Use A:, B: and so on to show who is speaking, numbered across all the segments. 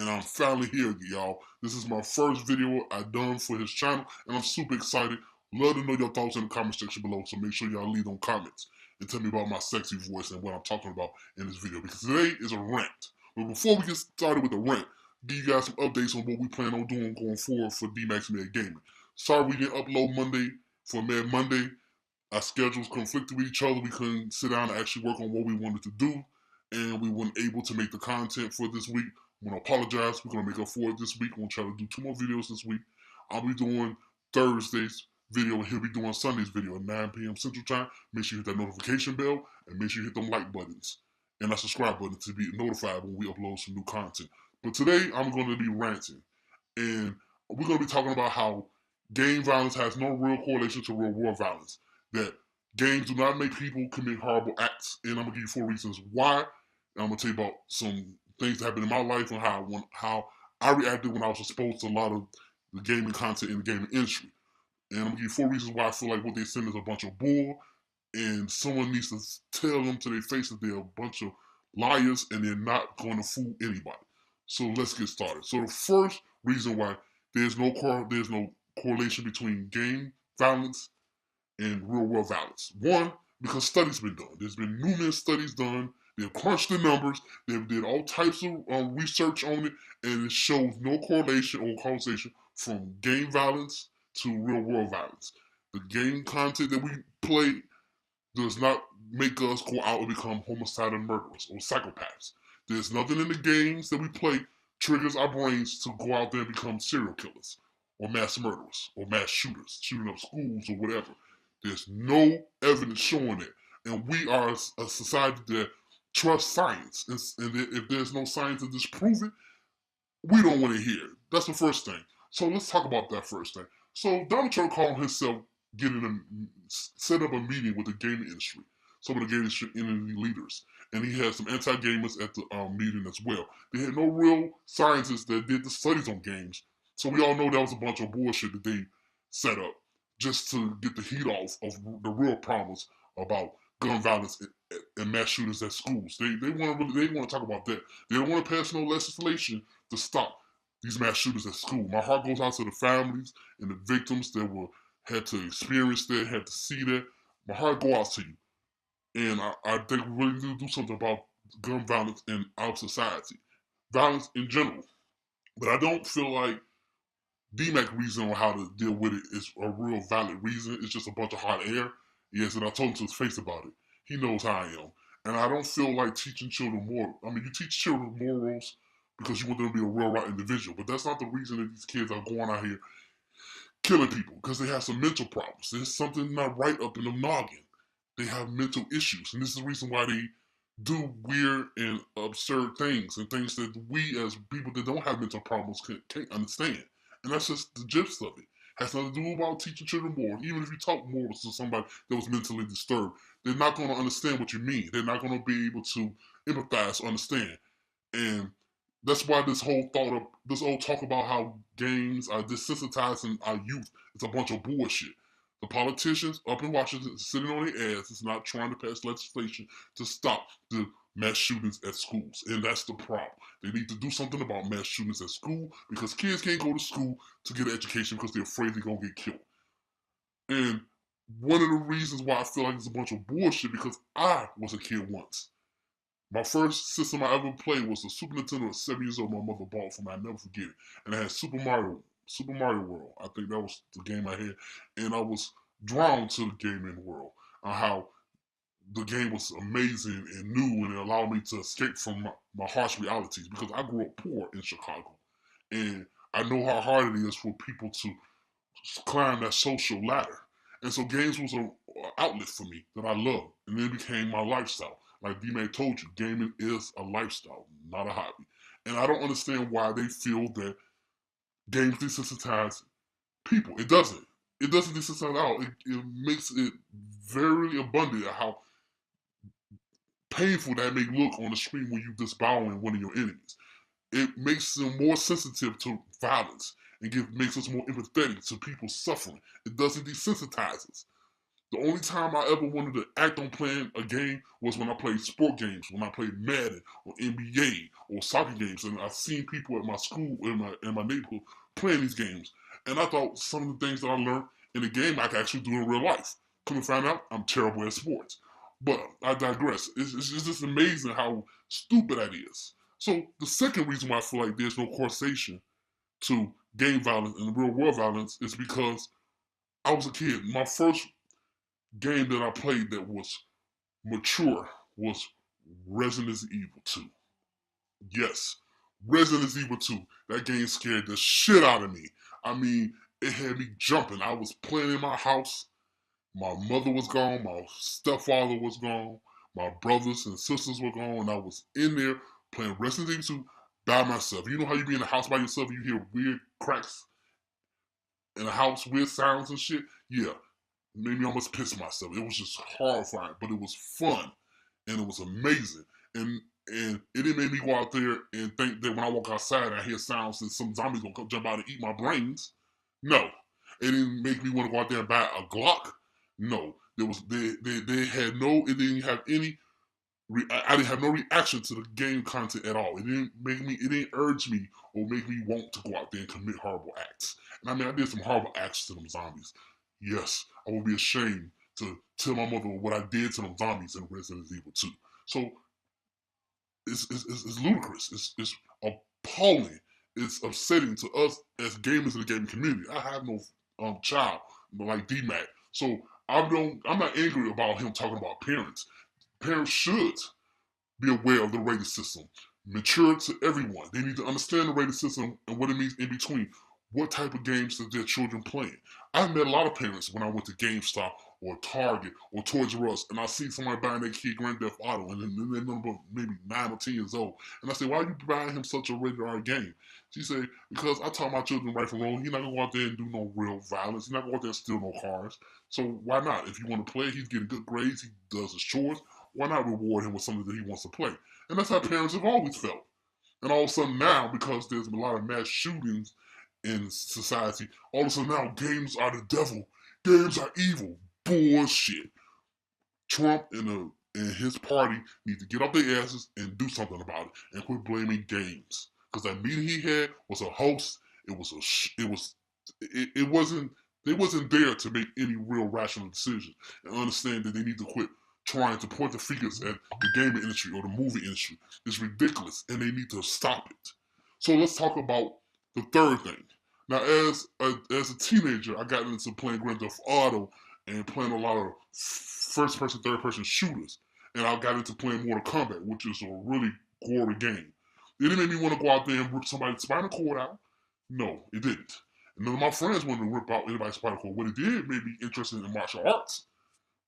A: and I'm finally here, y'all. This is my first video I done for his channel, and I'm super excited. Love to know your thoughts in the comment section below, so make sure y'all leave them comments and tell me about my sexy voice and what I'm talking about in this video, because today is a rant. But before we get started with the rant, give you guys some updates on what we plan on doing going forward for Dmac's Mad Gaming. Sorry we didn't upload Monday for Mad Monday. Our schedules conflicted with each other. We couldn't sit down and actually work on what we wanted to do, and we weren't able to make the content for this week. I'm gonna apologize. We're gonna make up for it this week. We're gonna try to do 2 more videos this week. I'll be doing Thursday's video, and he'll be doing Sunday's video at 9 p.m. Central Time. Make sure you hit that notification bell, and make sure you hit them like buttons and that subscribe button to be notified when we upload some new content. But today, I'm gonna be ranting, and we're gonna be talking about how gang violence has no real correlation to real world violence. That games do not make people commit horrible acts, and I'm gonna give you 4 reasons why. And I'm gonna tell you about some things that happened in my life and how I reacted when I was exposed to a lot of the gaming content in the gaming industry. And I'm gonna give you 4 reasons why I feel like what they send is a bunch of bull, and someone needs to tell them to their face that they're a bunch of liars and they're not going to fool anybody. So let's get started. So the first reason why there's no correlation between gang violence and real world violence. One, because studies been done. There's been numerous studies done. They've crunched the numbers. They've did all types of research on it, and it shows no correlation or causation from gang violence to real world violence. The game content that we play does not make us go out and become homicidal murderers or psychopaths. There's nothing in the games that we play triggers our brains to go out there and become serial killers or mass murderers or mass shooters, shooting up schools or whatever. There's no evidence showing it. And we are a society that trusts science. And if there's no science to disprove it, we don't want to hear it. That's the first thing. So let's talk about that first thing. So Donald Trump called himself set up a meeting with the gaming industry, some of the gaming industry leaders, and he had some anti-gamers at the meeting as well. They had no real scientists that did the studies on games, so we all know that was a bunch of bullshit that they set up just to get the heat off of the real problems about gun violence and mass shootings at schools. They want to talk about that. They don't want to pass no legislation to stop these mass shooters at school. My heart goes out to the families and the victims that had to experience that, had to see that. My heart goes out to you. And I think we really need to do something about gun violence in our society. Violence in general. But I don't feel like Dmac reason on how to deal with it is a real valid reason. It's just a bunch of hot air. Yes, and I told him to his face about it. He knows how I am. And I don't feel like teaching children more. I mean, you teach children morals because you want them to be a real right individual. But that's not the reason that these kids are going out here killing people, because they have some mental problems. There's something not right up in them noggin. They have mental issues. And this is the reason why they do weird and absurd things and things that we as people that don't have mental problems can't understand. And that's just the gist of it. Has nothing to do about teaching children more. Even if you talk more to somebody that was mentally disturbed, they're not going to understand what you mean. They're not going to be able to empathize or understand. And that's why this whole talk about how games are desensitizing our youth, it's a bunch of bullshit. The politicians up in Washington sitting on their ass is not trying to pass legislation to stop the mass shootings at schools. And that's the problem. They need to do something about mass shootings at school, because kids can't go to school to get an education because they're afraid they're going to get killed. And one of the reasons why I feel like it's a bunch of bullshit, because I was a kid once. My first system I ever played was the Super Nintendo at 7 years old. My mother bought for me. I never forget it. And it had Super Mario World. I think that was the game I had. And I was drawn to the gaming world. How the game was amazing and new, and it allowed me to escape from my harsh realities, because I grew up poor in Chicago. And I know how hard it is for people to climb that social ladder. And so games was an outlet for me that I loved. And then it became my lifestyle. Like D-Man told you, gaming is a lifestyle, not a hobby. And I don't understand why they feel that games desensitize people. It doesn't. It doesn't desensitize at all. It makes it very abundant how painful that may look on the screen when you disembowering one of your enemies. It makes them more sensitive to violence and makes us more empathetic to people suffering. It doesn't desensitize us. The only time I ever wanted to act on playing a game was when I played sport games, when I played Madden or NBA or soccer games, and I've seen people at my school in my neighborhood playing these games, and I thought some of the things that I learned in the game I could actually do in real life. Come to find out, I'm terrible at sports. But I digress. It's just amazing how stupid that is. So the second reason why I feel like there's no correlation to game violence and real world violence is because I was a kid. My first game that I played that was mature was Resident Evil 2. Yes, Resident Evil 2. That game scared the shit out of me. I mean, it had me jumping. I was playing in my house. My mother was gone. My stepfather was gone. My brothers and sisters were gone. And I was in there playing Resident Evil 2 by myself. You know how you be in the house by yourself and you hear weird cracks in the house, weird sounds and shit? Yeah, made me almost piss myself. It was just horrifying, but it was fun and it was amazing. And it didn't make me go out there and think that when I walk outside and I hear sounds that some zombies gonna come jump out and eat my brains. No. It didn't make me want to go out there and buy a Glock. No. They had no, it didn't have any, I didn't have no reaction to the game content at all. It didn't urge me or make me want to go out there and commit horrible acts. And I mean, I did some horrible acts to them zombies. Yes, I would be ashamed to tell my mother what I did to them zombies in Resident Evil 2. So it's ludicrous. It's appalling. It's upsetting to us as gamers in the gaming community. I have no child like Dmac, so I'm not angry about him talking about parents. Parents should be aware of the rating system. Mature to everyone. They need to understand the rating system and what it means in between. What type of games that their children playing? I met a lot of parents when I went to GameStop or Target or Toys R Us, and I see somebody buying their kid Grand Theft Auto, and then they're number maybe 9 or 10 years old, and I say, "Why are you buying him such a rated R game?" She said, "Because I taught my children right from wrong. He's not gonna go out there and do no real violence. He's not gonna go out there and steal no cars. So why not? If you want to play, he's getting good grades. He does his chores. Why not reward him with something that he wants to play?" And that's how parents have always felt. And all of a sudden now, because there's a lot of mass shootings in society, all of a sudden now games are the devil. Games are evil. Bullshit. Trump and his party need to get off their asses and do something about it and quit blaming games. Because that meeting he had was a hoax. It wasn't. They wasn't there to make any real rational decisions and understand that they need to quit trying to point the fingers at the gaming industry or the movie industry. It's ridiculous, and they need to stop it. So let's talk about the third thing. Now, as a teenager, I got into playing Grand Theft Auto and playing a lot of first-person, third-person shooters, and I got into playing Mortal Kombat, which is a really gory game. It didn't make me want to go out there and rip somebody's spinal cord out. No, it didn't. And none of my friends wanted to rip out anybody's spinal cord. What it did made me interested in martial arts.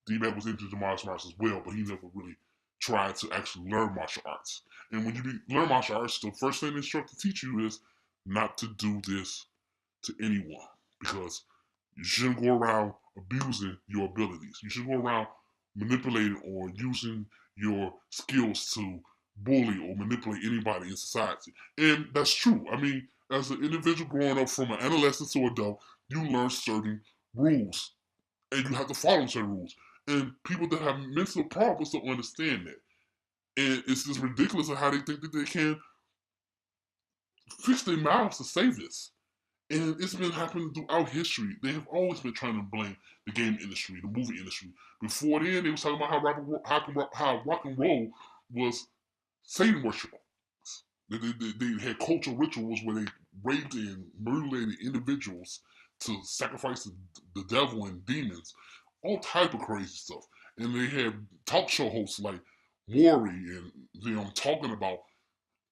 A: D-Mac was interested in martial arts as well, but he never really tried to actually learn martial arts. And when you learn martial arts, the first thing the instructor teach you is not to do this to anyone, because you shouldn't go around abusing your abilities. You shouldn't go around manipulating or using your skills to bully or manipulate anybody in society. And that's true. I mean, as an individual growing up from an adolescent to adult, you learn certain rules and you have to follow certain rules. And people that have mental problems don't understand that. And it's just ridiculous of how they think that they can fix their mouths to say this. And it's been happening throughout history. They have always been trying to blame the game industry, the movie industry. Before then, they was talking about how rock and roll was Satan worship. They had cultural rituals where they raped and mutilated individuals to sacrifice the devil and demons, all type of crazy stuff. And they had talk show hosts like Maury and talking about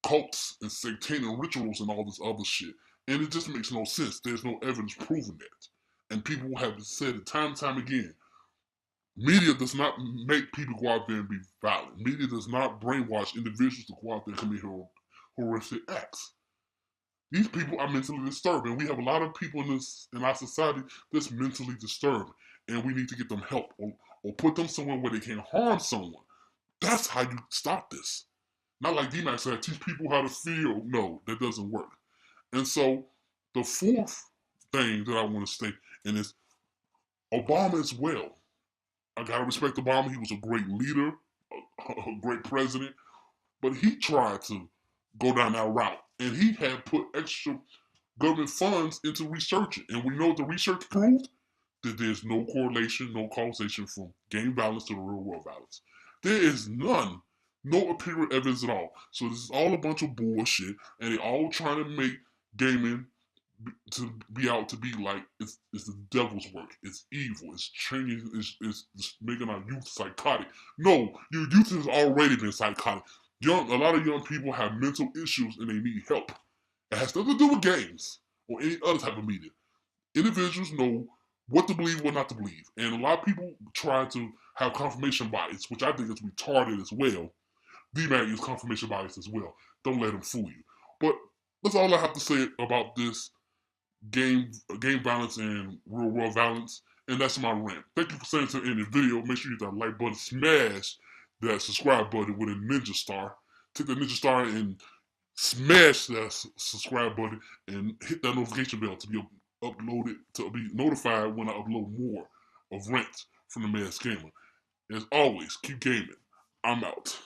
A: cults and satanic rituals and all this other shit. And it just makes no sense. There's no evidence proving that. And people have said it time and time again. Media does not make people go out there and be violent. Media does not brainwash individuals to go out there and commit horrific acts. These people are mentally disturbed, and we have a lot of people in our society that's mentally disturbed, and we need to get them help or put them somewhere where they can't harm someone. That's how you stop this. Not like Dmac said, teach people how to feel. No, that doesn't work. And so the fourth thing that I want to state, and it's Obama as well. I gotta respect Obama. He was a great leader, a great president, but he tried to go down that route, and he had put extra government funds into researching. And we know what the research proved, that there's no correlation, no causation from gang violence to the real world violence. There is none, no empirical evidence at all. So this is all a bunch of bullshit, and they're all trying to make gaming to be out to be like it's the devil's work. It's evil. It's changing. It's making our youth psychotic. No, your youth has already been psychotic. A lot of young people have mental issues and they need help. It has nothing to do with games or any other type of media. Individuals know what to believe, what not to believe, and a lot of people try to have confirmation bias, which I think is retarded as well. Dmac is confirmation bias as well. Don't let him fool you. But that's all I have to say about this game violence and real world violence. And that's my rant. Thank you for staying to the end of the video. Make sure you hit that like button, smash that subscribe button with a ninja star. Take the ninja star and smash that subscribe button and hit that notification bell to be uploaded, to be notified when I upload more of Rant from the Masked Gamer. As always, keep gaming. I'm out.